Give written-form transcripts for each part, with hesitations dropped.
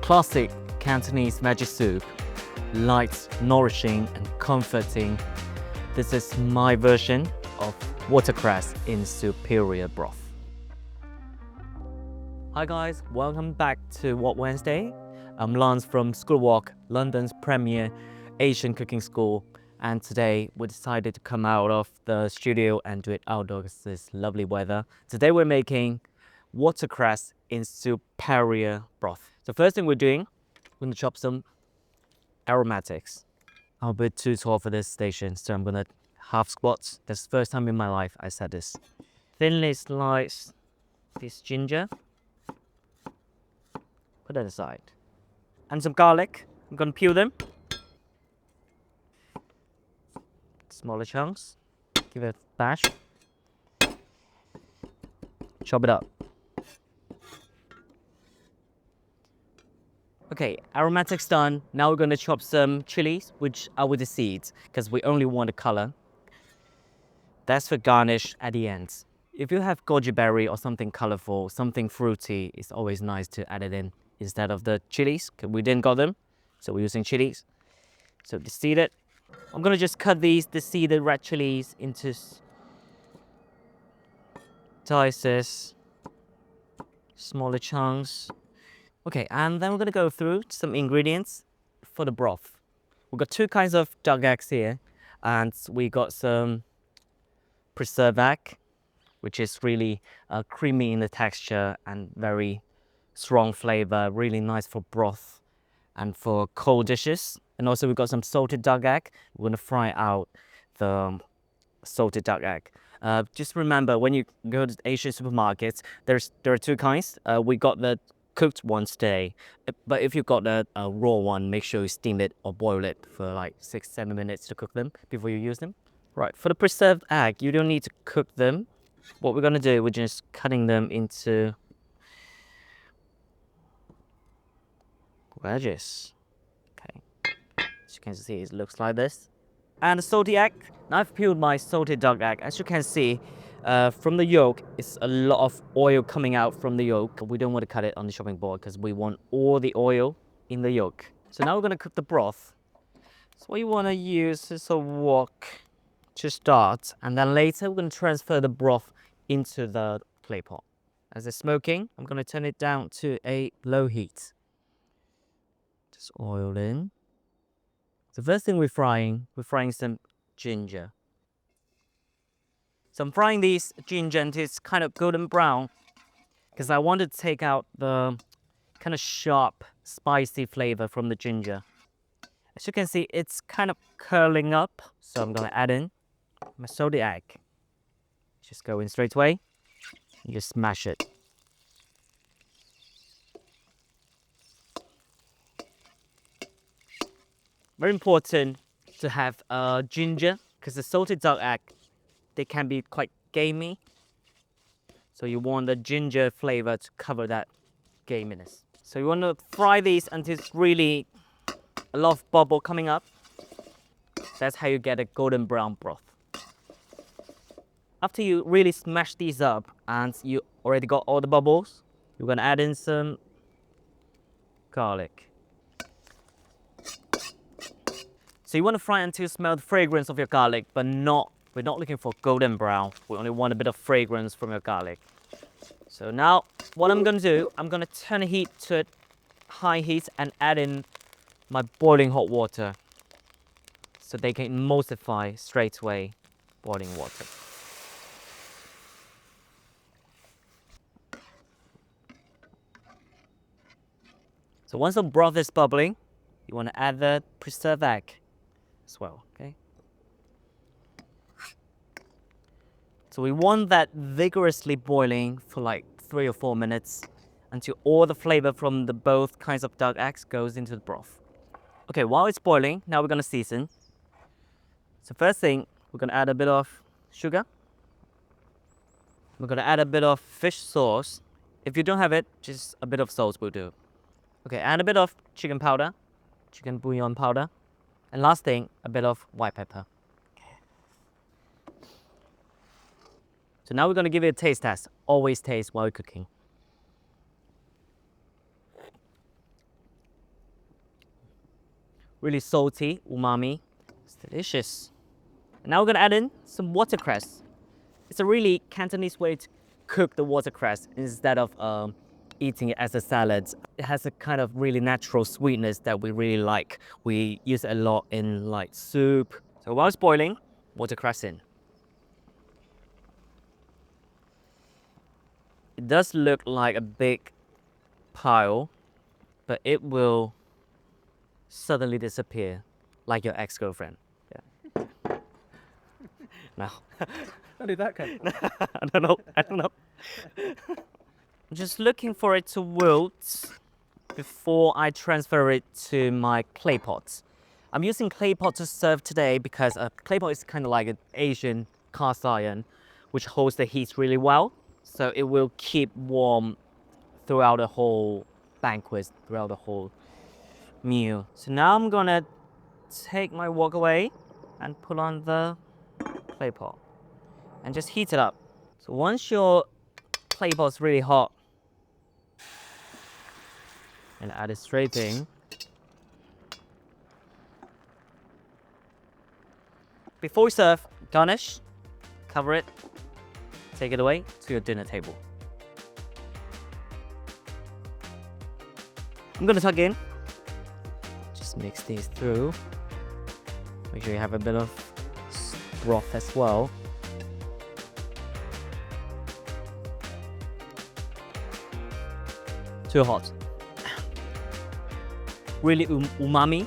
classic Cantonese veggie soup, light, nourishing and comforting. This is my version of watercress in Superior Broth. Hi guys, welcome back to What Wednesday. I'm Lance from School Walk, London's premier Asian cooking school, and today we decided to come out of the studio and do it outdoors. This lovely weather. Today we're making watercress in Superior Broth. So first thing we're doing, we're going to chop some aromatics. I'm a bit too tall for this station, so I'm going to half squats. That's the first time in my life I said this. Thinly slice this ginger. Put that aside. And some garlic. I'm going to peel them. Smaller chunks. Give it a bash. Chop it up. Okay, aromatics done. Now we're going to chop some chilies, which are with the seeds, because we only want the color. That's for garnish at the end. If you have goji berry or something colorful, something fruity, it's always nice to add it in instead of the chilies, because we didn't got them, so we're using chilies. So deseeded. I'm going to just cut these deseeded red chilies into slices, smaller chunks. Okay, and then we're going to go through some ingredients for the broth. We've got two kinds of duck eggs here, and we got some preserved egg, which is really creamy in the texture and very strong flavor, really nice for broth and for cold dishes. And also we've got some salted duck egg. We're going to fry out the salted duck egg. Just remember, when you go to Asian supermarkets, there are two kinds. We got the cooked one today, but if you've got the raw one, make sure you steam it or boil it for like 6-7 minutes to cook them before you use them. Right, for the preserved egg, you don't need to cook them. What we're going to do, we're just cutting them into wedges. Okay, as you can see, it looks like this. And the salty egg. Now I've peeled my salted duck egg. As you can see, from the yolk, it's a lot of oil coming out from the yolk. We don't want to cut it on the chopping board because we want all the oil in the yolk. So now we're going to cook the broth. So what you want to use is a wok to start, and then later we're going to transfer the broth into the clay pot. As it's smoking, I'm going to turn it down to a low heat. Just oil in. The first thing we're frying some ginger. So I'm frying these ginger until it's kind of golden brown, because I want to take out the kind of sharp, spicy flavor from the ginger. As you can see, it's kind of curling up, so I'm going to add in my salted egg. Just go in straight away and just smash it. Very important to have ginger, because the salted duck egg, they can be quite gamey. So you want the ginger flavor to cover that gaminess. So you want to fry these until it's really a lot of bubble coming up. That's how you get a golden brown broth. After you really smash these up and you already got all the bubbles, you're going to add in some garlic. So you want to fry until you smell the fragrance of your garlic, but we're not looking for golden brown. We only want a bit of fragrance from your garlic. So now what I'm going to do, I'm going to turn the heat to high heat and add in my boiling hot water, so they can emulsify straight away boiling water. So once the broth is bubbling, you want to add the preserved egg as well, okay? So we want that vigorously boiling for like 3 or 4 minutes until all the flavor from the both kinds of duck eggs goes into the broth. Okay, while it's boiling, now we're going to season. So first thing, we're going to add a bit of sugar. We're going to add a bit of fish sauce. If you don't have it, just a bit of salt will do. Okay, add a bit of chicken powder, chicken bouillon powder. And last thing, a bit of white pepper. So now we're going to give it a taste test. Always taste while you're cooking. really salty, umami. It's delicious. And now we're gonna add in some watercress. It's a really Cantonese way to cook the watercress instead of eating it as a salad. It has a kind of really natural sweetness that we really like. We use it a lot in like soup. So while it's boiling, watercress in. It does look like a big pile, but it will suddenly disappear like your ex-girlfriend. Yeah. No. Don't do that, Ken. I don't know. I'm just looking for it to wilt before I transfer it to my clay pot. I'm using clay pot to serve today because a clay pot is kind of like an Asian cast iron, which holds the heat really well. So it will keep warm throughout the whole banquet, throughout the whole meal. So now I'm gonna take my wok away and put on the clay pot and just heat it up. So once your clay pot's really hot, and add it straight in. Before we serve, garnish, cover it, take it away to your dinner table. I'm gonna tuck in. Just mix these through. Make sure you have a bit of broth as well. Too hot. Really umami,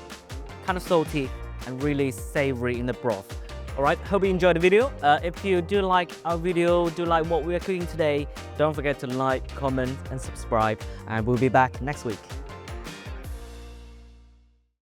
kind of salty and really savory in the broth. Alright, hope you enjoyed the video. If you do like our video, do like what we are cooking today, don't forget to like, comment and subscribe, and we'll be back next week.